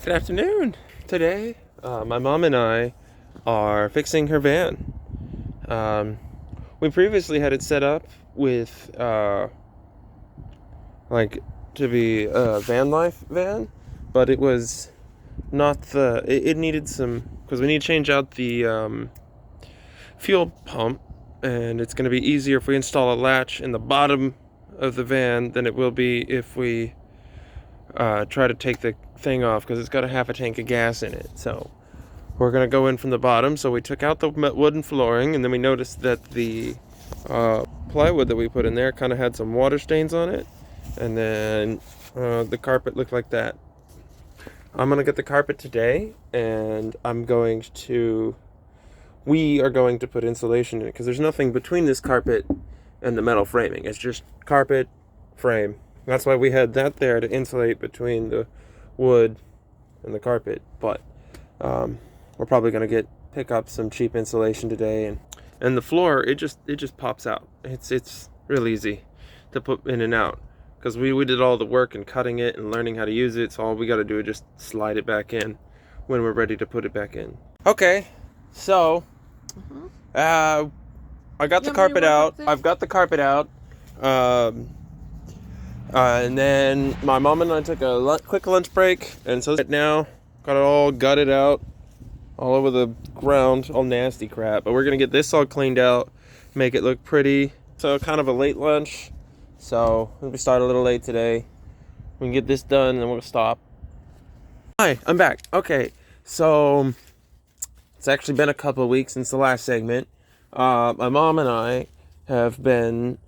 Good afternoon. Today, my mom and I are fixing her van. Um, we previously had it set up with, like, to be a van life van, but it was not it needed some, because we need to change out the fuel pump, and it's going to be easier if we install a latch in the bottom of the van than it will be if we try to take the thing off, because it's got a half a tank of gas in it. So we're gonna go in from the bottom. So we took out the wooden flooring, and then we noticed that the plywood that we put in there kind of had some water stains on it, and then the carpet looked like that. I'm gonna get the carpet today, and we are going to put insulation in it, because there's nothing between this carpet and the metal framing. It's just carpet frame. That's why we had that there, to insulate between the wood and the carpet. But we're probably gonna pick up some cheap insulation today, and the floor, it just pops out. It's real easy to put in and out, because we did all the work in cutting it and learning how to use it. So all we got to do is just slide it back in when we're ready to put it back in. Okay, so I got the carpet out. I've got the carpet out. And then my mom and I took a quick lunch break, and so right now got it all gutted out, all over the ground, all nasty crap. But we're gonna get this all cleaned out, make it look pretty. So kind of a late lunch. So we start a little late today. We can get this done, and then we'll stop. Hi, I'm back. Okay, so it's actually been a couple of weeks since the last segment. My mom and I have been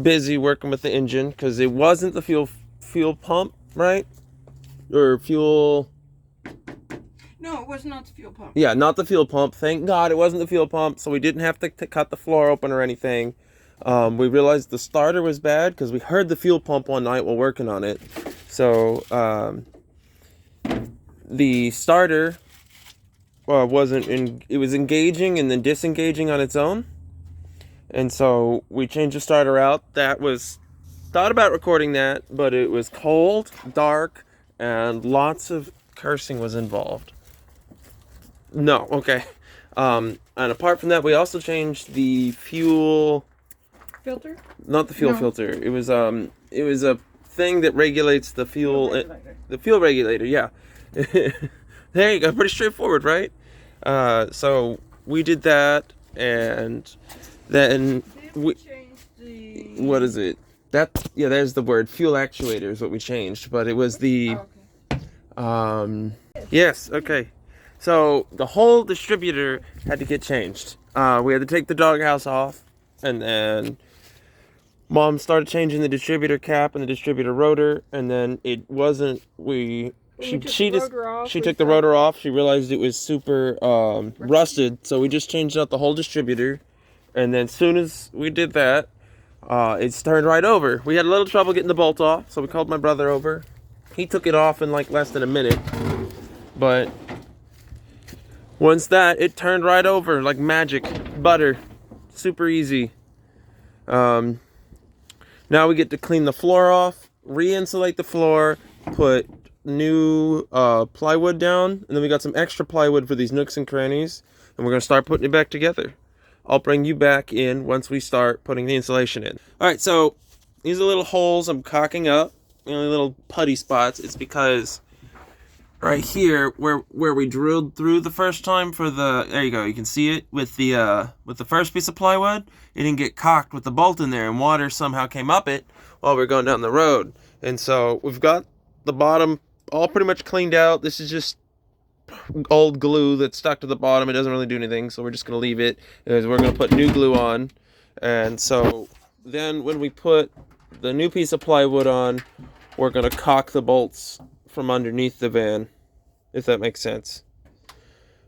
busy working with the engine, because it wasn't the fuel pump, right? Or fuel... No, it was not the fuel pump. Yeah, not the fuel pump. Thank God it wasn't the fuel pump, so we didn't have to cut the floor open or anything. We realized the starter was bad, because we heard the fuel pump one night while working on it. So the starter it was engaging and then disengaging on its own. And so we changed the starter out. Thought about recording that, but it was cold, dark, and lots of cursing was involved. No, okay. And apart from that, we also changed the fuel Filter? Not the fuel filter. It was a thing that regulates the fuel. The fuel regulator, yeah. There you go. Pretty straightforward, right? So we did that, and then we changed the... What is it? There's the word. Fuel actuator is what we changed, but it was the... Yes, okay. So the whole distributor had to get changed. We had to take the doghouse off, and then Mom started changing the distributor cap and the distributor rotor, and then it wasn't... She took the rotor off. She realized it was super rusted, so we just changed out the whole distributor. And then as soon as we did that, it's turned right over. We had a little trouble getting the bolt off, so we called my brother over. He took it off in like less than a minute. But once it turned right over like magic. Butter. Super easy. Now we get to clean the floor off, re-insulate the floor, put new plywood down, and then we got some extra plywood for these nooks and crannies, and we're going to start putting it back together. I'll bring you back in once we start putting the insulation in. Alright, so these are little holes I'm caulking up, little putty spots. It's because right here, where we drilled through the first time there you go, you can see it with the first piece of plywood, it didn't get caulked with the bolt in there, and water somehow came up it while we were going down the road. And so we've got the bottom all pretty much cleaned out. This is just old glue that's stuck to the bottom. It doesn't really do anything, so we're just going to leave it, as we're going to put new glue on. And so then when we put the new piece of plywood on, we're going to caulk the bolts from underneath the van, if that makes sense.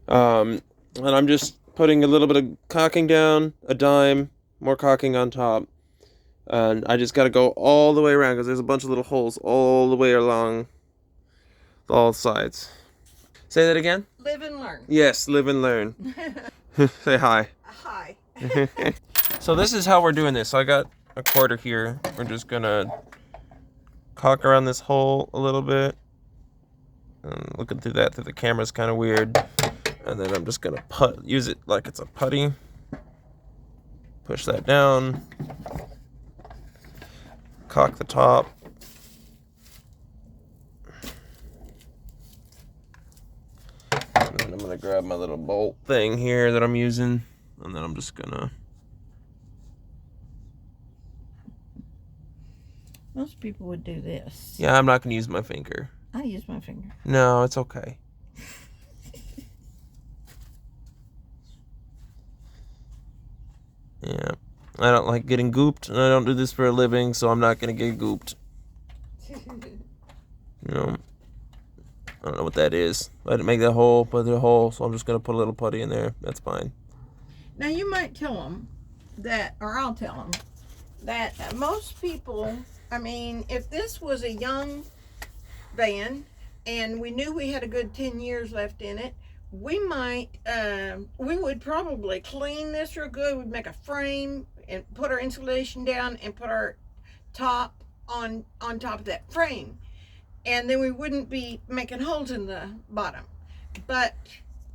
And I'm just putting a little bit of caulking down, a dime, more caulking on top, and I just got to go all the way around, because there's a bunch of little holes all the way along all sides. Say that again? Live and learn. Yes, live and learn. Say hi. Hi. So this is how we're doing this. So I got a quarter here. We're just gonna caulk around this hole a little bit, Looking through that through the camera's kind of weird. And then I'm just gonna use it like it's a putty. Push that down. Cock the top. And then I'm gonna grab my little bolt thing here that I'm using. And then I'm just gonna... Most people would do this. Yeah, I'm not gonna use my finger. I use my finger. No, it's okay. Yeah. I don't like getting gooped, and I don't do this for a living, so I'm not gonna get gooped. You know, I don't know what that is. I didn't make that hole, put the hole, so I'm just gonna put a little putty in there. That's fine. Now you might tell them that, or I'll tell them that most people, I mean, if this was a young van and we knew we had a good 10 years left in it, we might, we would probably clean this real good. We'd make a frame and put our insulation down and put our top on top of that frame. And then we wouldn't be making holes in the bottom. But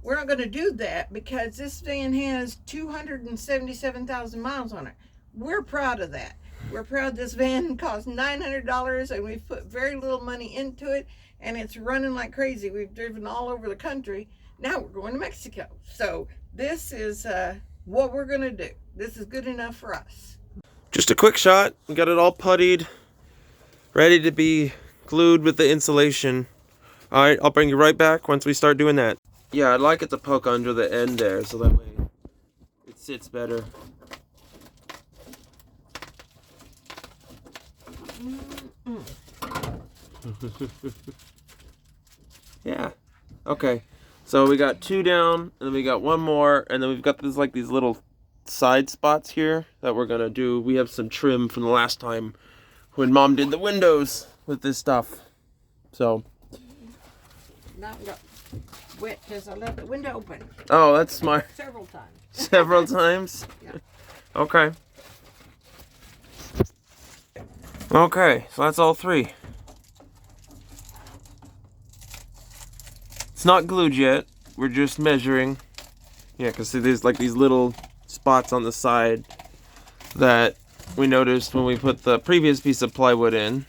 we're not going to do that because this van has 277,000 miles on it. We're proud of that. We're proud this van cost $900 and we've put very little money into it and it's running like crazy. We've driven all over the country. Now we're going to Mexico. So this is what we're going to do. This is good enough for us. Just a quick shot. We got it all puttied, ready to be glued with the insulation. All right, I'll bring you right back once we start doing that. Yeah, I'd like it to poke under the end there so that way it sits better. Yeah. Okay. So we got 2 down, and then we got 1 more, and then we've got these like these little side spots here that we're gonna do. We have some trim from the last time when Mom did the windows with this stuff. So. Now I got wet because I left the window open. Oh, that's smart. Several times. Several times? Yeah. Okay. Okay, so that's all 3. It's not glued yet. We're just measuring. Yeah, because see, there's like these little spots on the side that we noticed when we put the previous piece of plywood in.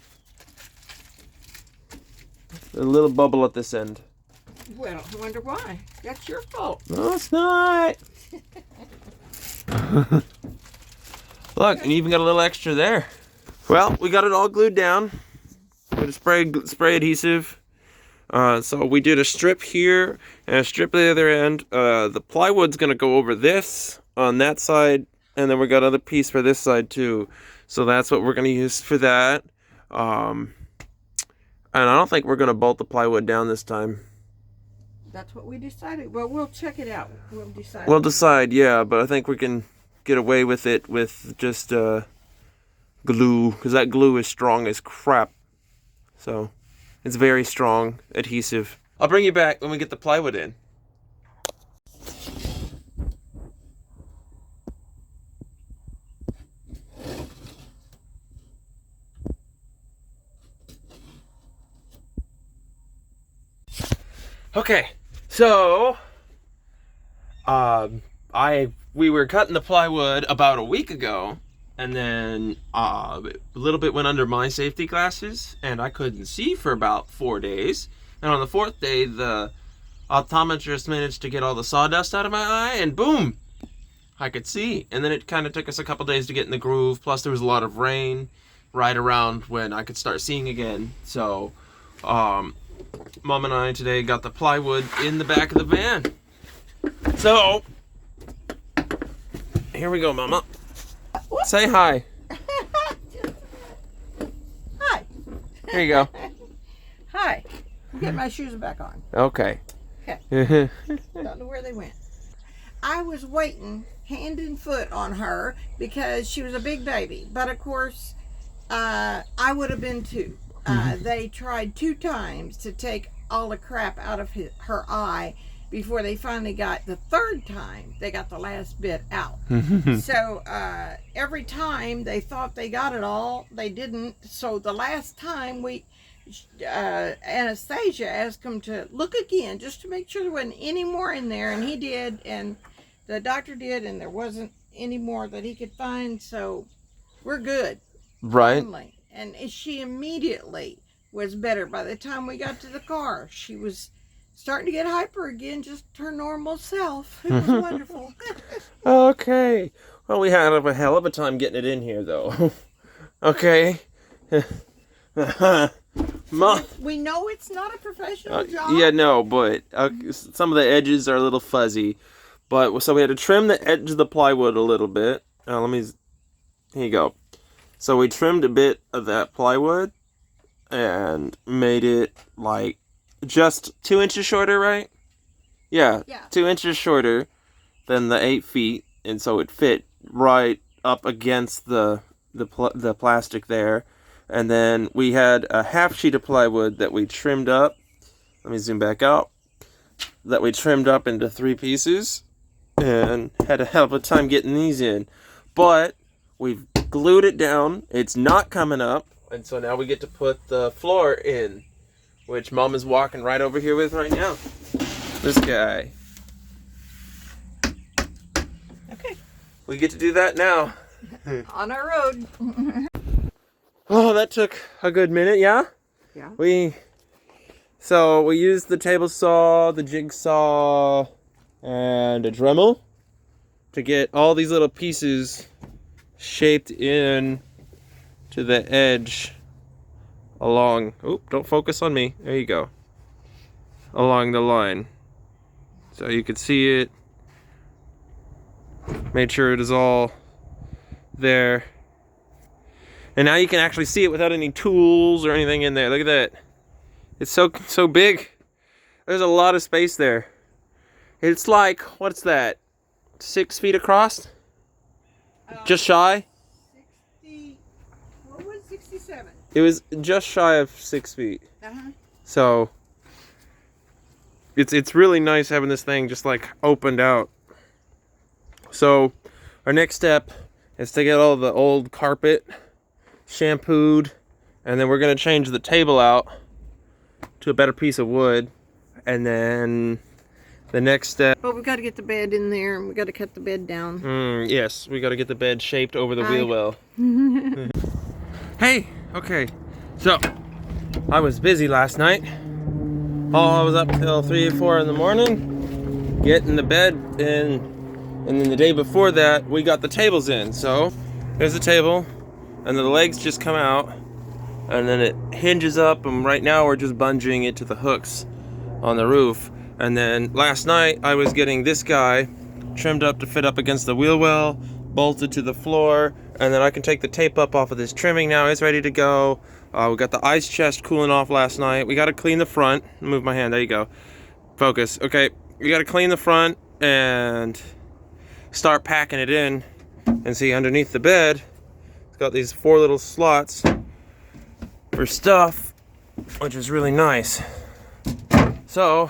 A little bubble at this end. Well, I wonder why. That's your fault. No, it's not. Look, and you even got a little extra there. Well, we got it all glued down. Got a spray adhesive. So we did a strip here and a strip at the other end. The plywood's gonna go over this on that side, and then we got another piece for this side too. So that's what we're gonna use for that. And I don't think we're gonna bolt the plywood down this time. That's what we decided. Well, we'll check it out. We'll decide. We'll decide, yeah, but I think we can get away with it with just glue, because that glue is strong as crap. So it's very strong adhesive. I'll bring you back when we get the plywood in. Okay, so we were cutting the plywood about a week ago, and then a little bit went under my safety glasses, and I couldn't see for about 4 days. And on the 4th day, the optometrist managed to get all the sawdust out of my eye, and boom, I could see. And then it kind of took us a couple days to get in the groove. Plus, there was a lot of rain right around when I could start seeing again. So, Mom and I today got the plywood in the back of the van. So, here we go, Mama. Say hi. Hi. Here you go. Hi. Get my shoes back on. Okay. Okay. Don't know where they went. I was waiting hand and foot on her because she was a big baby. But of course, I would have been too. They tried 2 times to take all the crap out of her eye before they finally got the 3rd time they got the last bit out. So every time they thought they got it all, they didn't. So the last time we Anastasia asked him to look again just to make sure there wasn't any more in there, and he did, and the doctor did, and there wasn't any more that he could find, so we're good. Right. Finally. And she immediately was better. By the time we got to the car, she was starting to get hyper again, just her normal self. It was wonderful. Okay. Well, we had a hell of a time getting it in here, though. Okay. Mom. We know it's not a professional job. Yeah, no, but some of the edges are a little fuzzy. But so we had to trim the edge of the plywood a little bit. Here you go. So we trimmed a bit of that plywood and made it like just 2 inches shorter, right? Yeah. 2 inches shorter than the 8 feet, and so it fit right up against the plastic there. And then we had a half sheet of plywood that we trimmed up. Let me zoom back out. That we trimmed up into 3 pieces, and had a hell of a time getting these in. But we've glued it down. It's not coming up, and so now we get to put the floor in, which Mom is walking right over here with right now. This guy. Okay. We get to do that now. On our road. Oh, that took a good minute, yeah? Yeah. So we used the table saw, the jigsaw, and a Dremel to get all these little pieces shaped in to the edge along. Oop, don't focus on me. There you go. Along the line. So you could see it. Made sure it is all there. And now you can actually see it without any tools or anything in there. Look at that. It's so big. There's a lot of space there. It's like, what's that? 6 feet across? Just shy? 60, what was 67? It was just shy of 6 feet. Uh-huh. So it's really nice having this thing just like opened out. So our next step is to get all the old carpet shampooed, and then we're going to change the table out to a better piece of wood, and then the next step. But we've got to get the bed in there, and we've got to cut the bed down. Yes, we got to get the bed shaped over the wheel well. Hey, okay, so I was busy last night. I was up till 3 or 4 in the morning getting the bed in, and then the day before that we got the tables in. So there's the table, and the legs just come out, and then it hinges up, and right now we're just bungeeing it to the hooks on the roof. And then last night I was getting this guy trimmed up to fit up against the wheel well, bolted to the floor, and then I can take the tape up off of this trimming now. It's ready to go. We got the ice chest cooling off last night. We got to clean the front. Move my hand. There you go. Focus. Okay, we got to clean the front and start packing it in. And see, underneath the bed, it's got these 4 little slots for stuff, which is really nice. So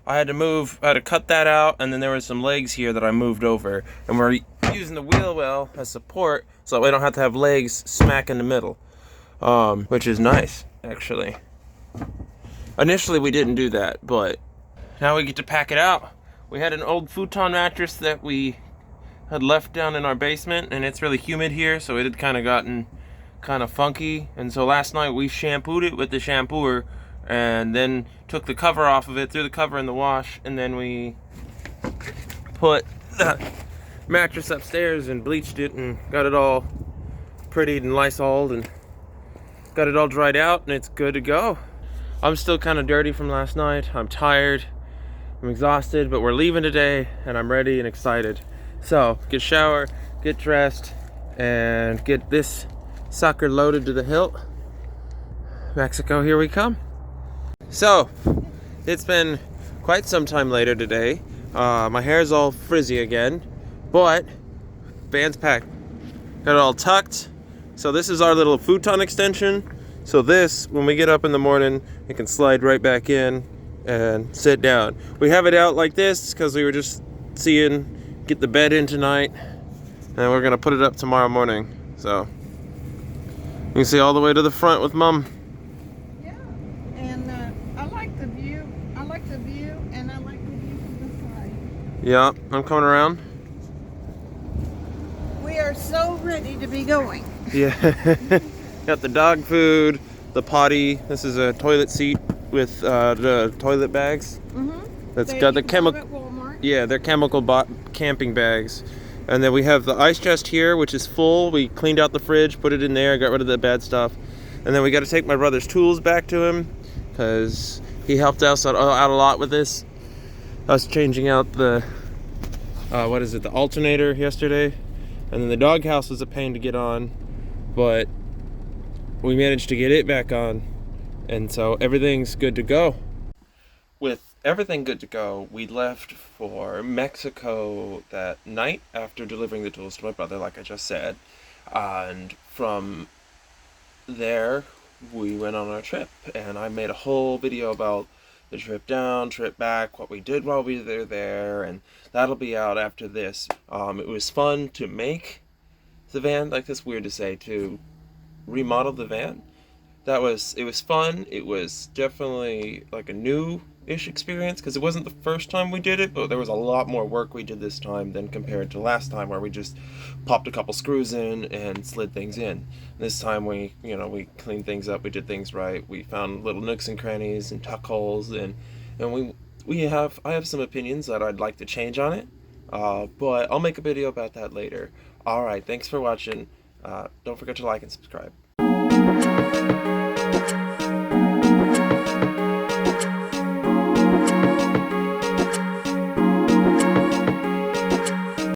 I had to cut that out, and then there was some legs here that I moved over, and we're using the wheel well as support so we don't have to have legs smack in the middle, which is nice, actually. Initially we didn't do that, but now we get to pack it out. We had an old futon mattress that we had left down in our basement, and it's really humid here, so it had kind of gotten kind of funky, and so last night we shampooed it with the shampooer, and then took the cover off of it, threw the cover in the wash, and then we put the mattress upstairs and bleached it and got it all prettied and Lysoled and got it all dried out, and it's good to go. I'm still kind of dirty from last night. I'm tired, I'm exhausted, but we're leaving today and I'm ready and excited. So get shower, get dressed, and get this sucker loaded to the hilt. Mexico, here we come. So it's been quite some time later today. My hair's all frizzy again, but band's packed. Got it all tucked. So this is our little futon extension. So this, when we get up in the morning, it can slide right back in and sit down. We have it out like this because we were just seeing, get the bed in tonight, and we're gonna put it up tomorrow morning. So you can see all the way to the front with Mom. Yeah. the view, and I like the view from the side. Yeah, I'm coming around. We are so ready to be going. Yeah. Got the dog food, the potty. This is a toilet seat with the toilet bags. That's got the chemical. Yeah, they're chemical camping bags. And then we have the ice chest here, which is full. We cleaned out the fridge, put it in there, got rid of the bad stuff. And then we got to take my brother's tools back to him because he helped us out a lot with this. Us changing out the, the alternator yesterday. And then the doghouse was a pain to get on, but we managed to get it back on. And so everything's good to go. With everything good to go, we left for Mexico that night after delivering the tools to my brother, like I just said. And from there, we went on our trip. And I made a whole video about the trip down, trip back, what we did while we were there, and that'll be out after this. It was fun to make the van, like that's weird to say, to remodel the van. It was fun. It was definitely like a new-ish experience because it wasn't the first time we did it, but there was a lot more work we did this time than compared to last time where we just popped a couple screws in and slid things in. This time we cleaned things up, we did things right, we found little nooks and crannies and tuck holes, and I have some opinions that I'd like to change on it, but I'll make a video about that later. Alright, thanks for watching. Don't forget to like and subscribe.